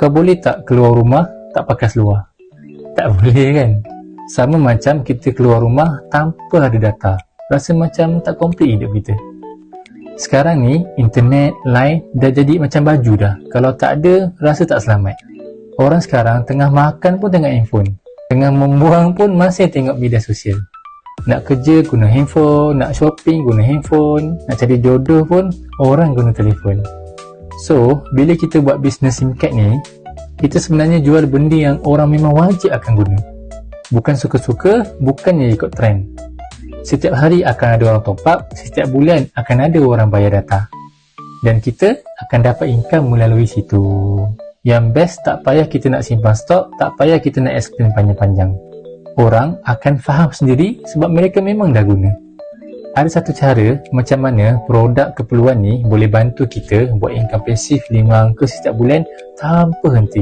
Kau boleh tak keluar rumah tak pakai seluar? Tak boleh kan? Sama macam kita keluar rumah tanpa ada data. Rasa macam tak komplit hidup kita. Sekarang ni, internet, line dah jadi macam baju dah. Kalau tak ada, rasa tak selamat. Orang sekarang tengah makan pun tengok handphone. Tengah membuang pun masih tengok media sosial. Nak kerja guna handphone, nak shopping guna handphone, nak cari jodoh pun orang guna telefon. So, bila kita buat bisnes SIM card ni, kita sebenarnya jual benda yang orang memang wajib akan guna. Bukan suka-suka, bukannya ikut trend. Setiap hari akan ada orang top up, setiap bulan akan ada orang bayar data. Dan kita akan dapat income melalui situ. Yang best, tak payah kita nak simpan stok, tak payah kita nak explain panjang-panjang. Orang akan faham sendiri sebab mereka memang dah guna. Ada satu cara macam mana produk keperluan ni boleh bantu kita buat income pasif 5 angka setiap bulan tanpa henti.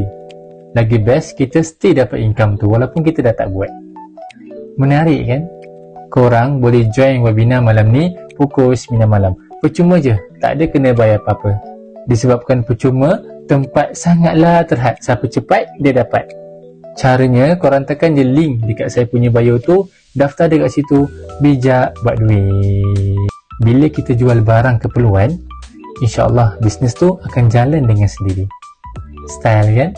Lagi best, kita stay dapat income tu walaupun kita dah tak buat. Menarik kan? Korang boleh join webinar malam ni pukul 9 malam. Percuma je, tak ada kena bayar apa-apa. Disebabkan percuma, tempat sangatlah terhad. Siapa cepat, dia dapat. Caranya, korang tekan je link dekat saya punya bio tu, daftar dekat situ, bijak buat duit. Bila kita jual barang keperluan, insyaAllah bisnes tu akan jalan dengan sendiri. Style kan?